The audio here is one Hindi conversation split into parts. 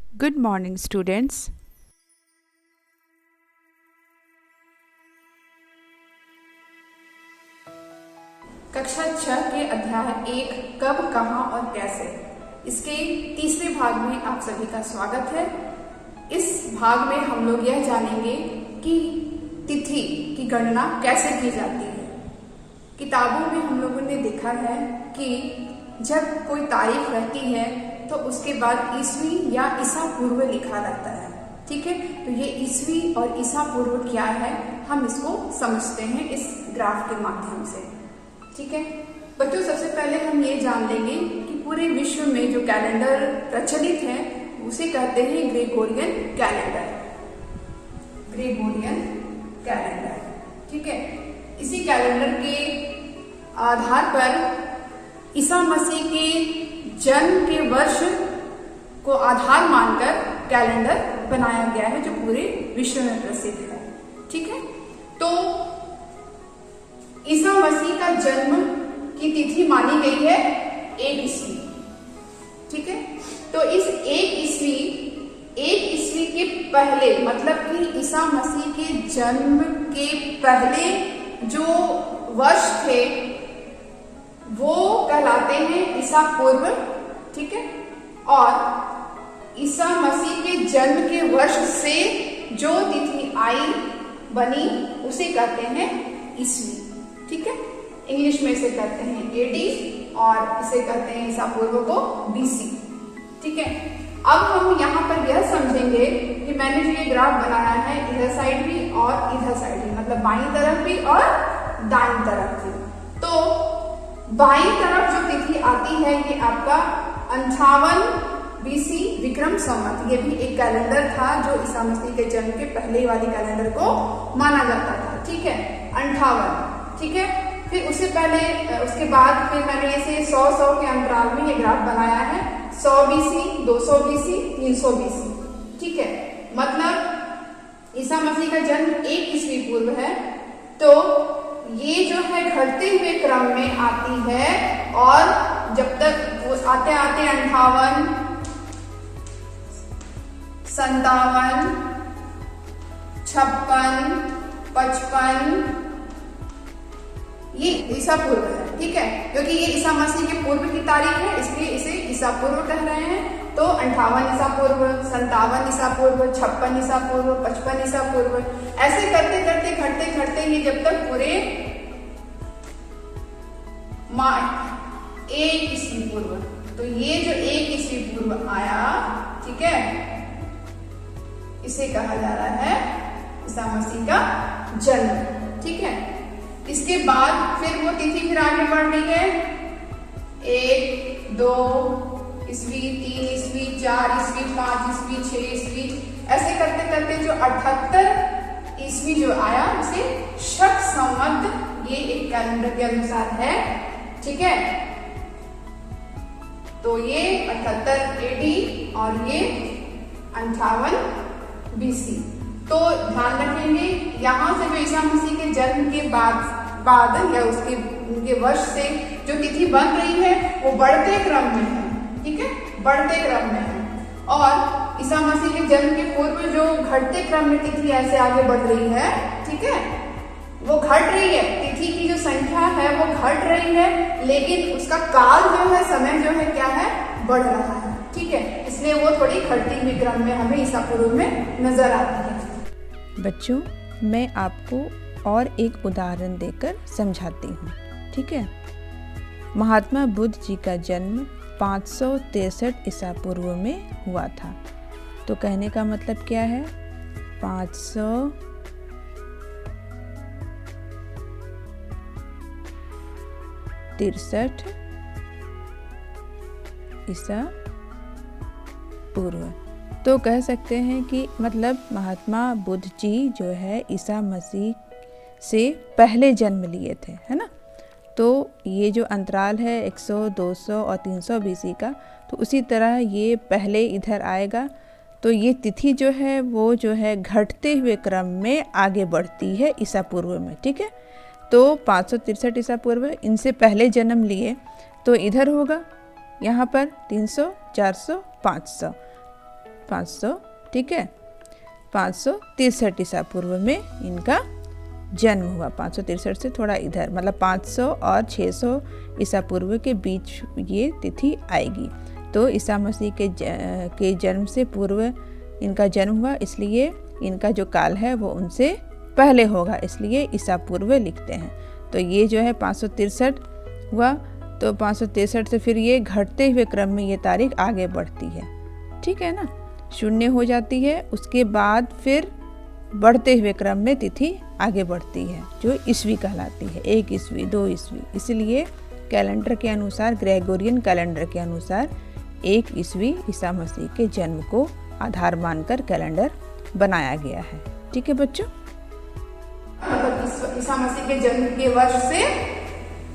Good morning, students. कक्षा 6 के अध्याय 1 कब, कहाँ और कैसे इसके तीसरे भाग में आप सभी का स्वागत है। इस भाग में हम लोग यह जानेंगे कि तिथि की गणना कैसे की जाती है। किताबों में हम लोगों ने देखा है कि जब कोई तारीख रहती है तो उसके बाद ईस्वी या ईसा पूर्व लिखा रहता है। ठीक है, तो ये ईस्वी और ईसा पूर्व क्या है हम इसको समझते हैं इस ग्राफ के माध्यम से। ठीक है बच्चों, सबसे पहले हम ये जान लेंगे कि पूरे विश्व में जो कैलेंडर प्रचलित है उसे कहते हैं ग्रेगोरियन कैलेंडर। ग्रेगोरियन कैलेंडर, ठीक है। इसी कैलेंडर के आधार पर ईसा मसीह के जन्म के वर्ष को आधार मानकर कैलेंडर बनाया गया है जो पूरे विश्व में प्रसिद्ध है। ठीक है, तो ईसा मसीह का जन्म की तिथि मानी गई है 1 ईस्वी। ठीक है, तो इस 1 ईस्वी के पहले, मतलब कि ईसा मसीह के जन्म के पहले जो वर्ष थे वो कहलाते हैं ईसा पूर्व। ठीक है, और ईसा मसीह के जन्म के वर्ष से जो तिथि आई बनी उसे कहते हैं ईस्वी। ठीक है, इंग्लिश में इसे कहते हैं एडी और इसे कहते हैं ईसा पूर्व को बीसी। ठीक है, अब हम यहाँ पर यह समझेंगे कि मैंने जो ये ग्राफ बनाया है इधर साइड भी और इधर साइड भी, मतलब बाईं तरफ भी और दाईं तरफ भी। तो बाईं तरफ जो तिथि आती है ये आपका 58 बीसी विक्रम संवत। ये भी एक कैलेंडर था जो ईसा मसीह के जन्म के पहले वाली कैलेंडर को माना जाता था। ठीक है, 58। ठीक है, फिर उससे पहले उसके बाद फिर मैंने इसे 100 के अंतराल में ये ग्राफ बनाया है। 100 बीसी, 200 बीसी, 300 बीसी। ठीक है, मतलब ईसा मसीह का जन्म 1 ईस्वी पूर्व है। तो ये जो है घटते हुए क्रम में आती है और जब तक वो आते आते 58, 57, 56, 55 ये ईसा पूर्व है। ठीक है, क्योंकि ये ईसा मसीह के पूर्व की तारीख है इसलिए इसे ईसा पूर्व कह रहे हैं। तो 58 ईसा पूर्व, 57 ईसा पूर्व, 56 ईसा पूर्व, 55 ईसा पूर्व, ऐसे करते करते घटते घटते ये जब तक पूरे 1 ईस्वी पूर्व, तो ये जो 1 ईस्वी पूर्व आया, ठीक है, इसे कहा जा रहा है ईसा मसीह का जन्म। ठीक है, इसके बाद फिर वो तिथि फिर आगे बढ़ रही है 1, 2 ईस्वी, 3 ईस्वी, 4 ईस्वी, 5 ईस्वी, 6 ईस्वी, ऐसे करते करते जो 78 ईस्वी जो आया उसे शक संवत, ये एक कैलेंडर के अनुसार है। ठीक है, तो ये 78 एडी और ये 58 बीसी। तो ध्यान रखेंगे यहाँ से जो ईसा मसीह के जन्म के बाद या उनके वर्ष से जो तिथि बन रही है वो बढ़ते क्रम में है। ठीक है, बढ़ते क्रम में है, और ईसा मसीह के जन्म के पूर्व जो घटते क्रम में तिथि ऐसे आगे बढ़ रही है। ठीक है, वो घट रही है, तिथि की जो संख्या है वो घट रही है, लेकिन उसका काल जो है, समय जो है क्या है, बढ़ रहा है। ठीक है, इसलिए वो थोड़ी घटती हुई क्रम में हमें ईसा पूर्व में नजर आती है। बच्चों, मैं आपको और एक उदाहरण देकर समझाती हूँ। ठीक है, महात्मा बुद्ध जी का जन्म 563 ईसा पूर्व में हुआ था। तो कहने का मतलब क्या है, 563 ईसा पूर्व। तो कह सकते हैं कि मतलब महात्मा बुद्ध जी जो है ईसा मसीह से पहले जन्म लिए थे, है ना। तो ये जो अंतराल है 100, 200 और 300 बीसी का, तो उसी तरह ये पहले इधर आएगा। तो ये तिथि जो है वो जो है घटते हुए क्रम में आगे बढ़ती है ईसा पूर्व में। ठीक है, तो 563 ईसा पूर्व, इनसे पहले जन्म लिए तो इधर होगा यहाँ पर 300, 400, 500। 500, ठीक है, 563 ईसा पूर्व में इनका जन्म हुआ। 563 से थोड़ा इधर, मतलब 500 और 600 ईसा पूर्व के बीच ये तिथि आएगी। तो ईसा मसीह के जन्म से पूर्व इनका जन्म हुआ, इसलिए इनका जो काल है वो उनसे पहले होगा, इसलिए ईसा पूर्व लिखते हैं। तो ये जो है 563 हुआ, तो 563 से फिर ये घटते हुए क्रम में ये तारीख आगे बढ़ती है, ठीक है ना, 0 हो जाती है। उसके बाद फिर बढ़ते हुए क्रम में तिथि आगे बढ़ती है जो ईस्वी कहलाती है, 1 ईस्वी, 2 ईस्वी। इसलिए कैलेंडर के अनुसार, ग्रेगोरियन कैलेंडर के अनुसार 1 ईस्वी ईसा मसीह के जन्म को आधार मानकर कैलेंडर बनाया गया है, ठीक है बच्चों। मतलब ईसा मसीह के जन्म के वर्ष से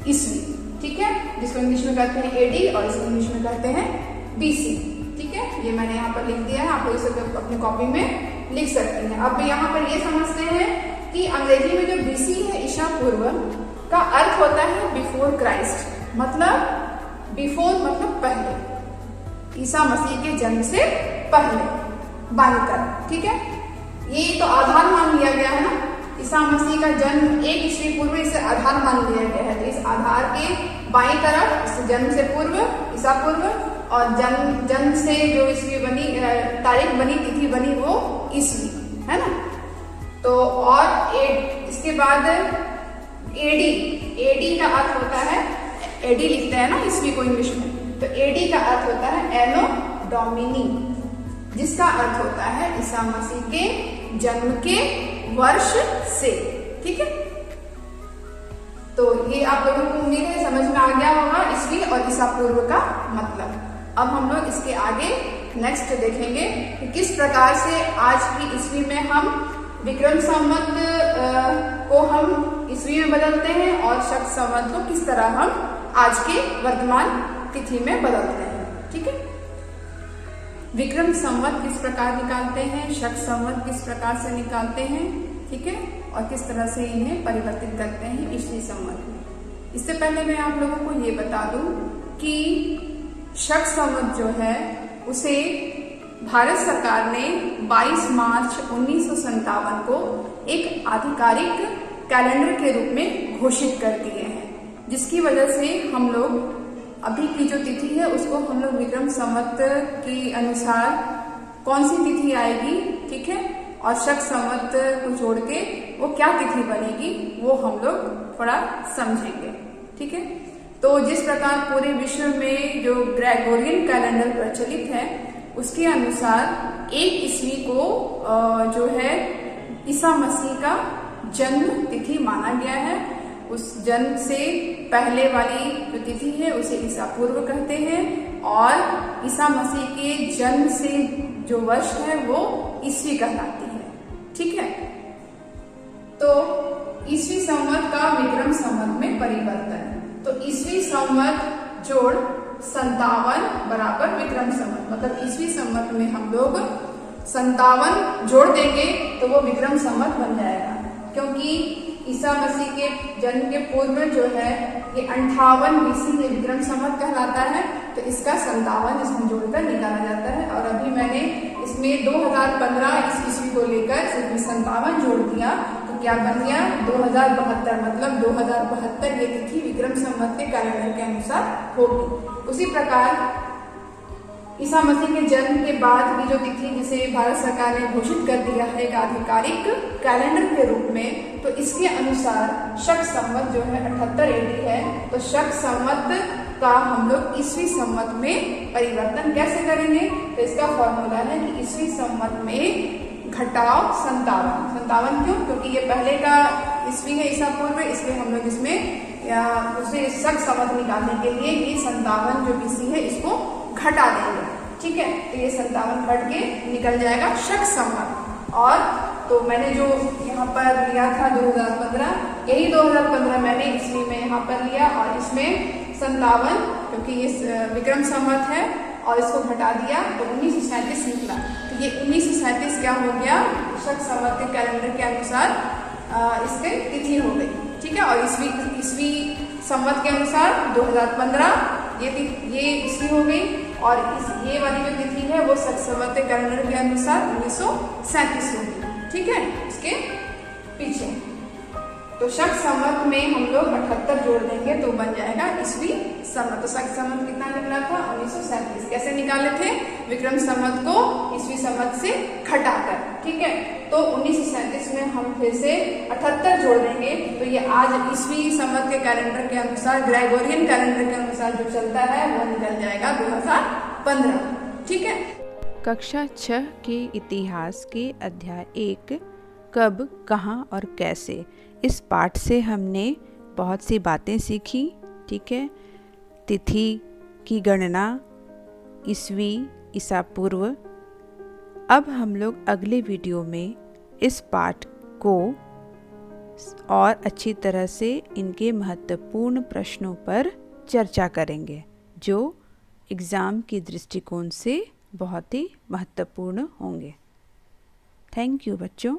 ईस्वी, ठीक है, जिसको इंग्लिश में कहते हैं एडी और इसको इंग्लिश में कहते हैं बीसी, ठीक है। ये मैंने यहाँ पर लिख दिया है, आप लोग इसे अपनी कॉपी में लिख सकते हैं। अब यहाँ पर ये समझते हैं कि अंग्रेजी में जो बीसी है, ईसा पूर्व, का अर्थ होता है बिफोर क्राइस्ट, मतलब बिफोर मतलब पहले, ईसा मसीह के जन्म से पहले बांधकर, ठीक है। ये तो आधार मान लिया गया है ना, ईसा मसीह का जन्म 1 ईस्वी पूर्व, इसे आधार मान लिया गया है। तो इस आधार के बाईं तरफ इस जन्म से पूर्व, ईसा पूर्व, और जन्म से जो ईस्वी बनी, तारीख बनी, तिथि बनी, वो ईस्वी है ना। तो और इसके बाद एडी का अर्थ होता है, एडी लिखते हैं ना ईस्वी को इंग्लिश में, तो एडी का अर्थ होता है एनो डोमिनी, जिसका अर्थ होता है ईसा मसीह के जन्म के वर्ष से, ठीक है। तो ये आप लोगों को उम्मीद है समझ में आ गया होगा ईस्वी और ईसा पूर्व का मतलब। अब हम लोग इसके आगे नेक्स्ट देखेंगे कि किस प्रकार से आज की ईस्वी में हम विक्रम संवत को हम ईस्वी में बदलते हैं और शक संवत को किस तरह हम आज के वर्तमान तिथि में बदलते हैं, ठीक है। विक्रम संवत किस प्रकार निकालते हैं, शक संवत किस प्रकार से निकालते हैं, ठीक है, और किस तरह से इन्हें परिवर्तित करते हैं ईस्वी संवत में। इससे पहले मैं आप लोगों को ये बता दूं कि शक संवत जो है उसे भारत सरकार ने 22 मार्च 1957 को एक आधिकारिक कैलेंडर के रूप में घोषित कर दिए हैं, जिसकी वजह से हम लोग अभी की जो तिथि है उसको हम लोग विक्रम संवत के अनुसार कौन सी तिथि आएगी, ठीक है, और शक संवत को जोड़ के वो क्या तिथि बनेगी वो हम लोग थोड़ा समझेंगे, ठीक है। तो जिस प्रकार पूरे विश्व में जो ग्रेगोरियन कैलेंडर प्रचलित है उसके अनुसार 1 ईस्वी को जो है ईसा मसीह का जन्म तिथि माना गया है। उस जन्म से पहले वाली जो तिथि है उसे ईसा पूर्व कहते हैं, और ईसा मसीह के जन्म से जो वर्ष है वो ईस्वी कहलाती है, ठीक है। तो ईस्वी संवत का विक्रम संवत में परिवर्तन, तो ईस्वी संवत जोड़ 57 बराबर विक्रम संवत, मतलब ईस्वी संवत में हम लोग 57 जोड़ देंगे तो वो विक्रम संवत बन जाएगा, क्योंकि ईसा मसीह के जन्म के पूर्व जो है ये 58 बीसी ये विक्रम संवत कहलाता है, तो इसका 57 इसमें जोड़कर निकाला जाता है। और अभी मैंने इसमें 2015 इस ईस्वी को लेकर इसमें 57 जोड़ दिया तो क्या बन गया 2072, मतलब 2072 ये तिथि विक्रम संवत के कैलेंडर के अनुसार होगी। उसी प्रकार ईसा मसीह के जन्म के बाद की जो तिथि जिसे भारत सरकार ने घोषित कर दिया है एक आधिकारिक कैलेंडर के रूप में, तो इसके अनुसार शक संवत जो है 78 एडी है, तो शक संवत का हम लोग ईस्वी संवत में परिवर्तन कैसे करेंगे, तो इसका फॉर्मूला है कि ईस्वी संवत में घटाओ 57 क्यों, क्योंकि ये पहले का ईस्वी है ईसा पूर्व, इसलिए हम लोग इसमें उसे शक संवत निकालने के लिए ये 57 जो बीसी है इसको घटा देंगे, ठीक है। तो ये 57 घट के निकल जाएगा शक संवत। और तो मैंने जो यहाँ पर लिया था 2015, यही 2015 मैंने ईस्वी में यहाँ पर लिया और इसमें 57 क्योंकि ये विक्रम संवत है और इसको घटा दिया तो 1937 निकला। तो ये 1937 क्या हो गया, शक संवत के कैलेंडर के अनुसार इसके तिथि हो गई, ठीक है। और ईस्वी संवत के अनुसार 2015 ये ईस्वी हो गई और इस ये वाली जो तिथि है वो शक संवत के कैलेंडर के अनुसार 1937 होगी। ठीक है, इसके पीछे तो शक संवत में हम लोग 78 जोड़ देंगे तो बन जाएगा ईस्वी संवत। तो शक संवत कितना निकला था? 1937। कैसे निकाले थे? विक्रम संवत को ईस्वी संवत से घटाकर। ठीक है, तो 1937 में हम फिर से 78 जोड़ देंगे तो ये आज ईस्वी संवत के कैलेंडर के अनुसार, ग्रेगोरियन कैलेंडर के अनुसार जो चलता है वो निकल जाएगा 2015। ठीक है, कक्षा 6 के इतिहास के अध्याय 1 कब, कहाँ और कैसे, इस पाठ से हमने बहुत सी बातें सीखी। ठीक है, तिथि की गणना, ईस्वी, ईसा पूर्व। अब हम लोग अगले वीडियो में इस पाठ को और अच्छी तरह से इनके महत्वपूर्ण प्रश्नों पर चर्चा करेंगे जो एग्ज़ाम के दृष्टिकोण से बहुत ही महत्वपूर्ण होंगे। थैंक यू बच्चों।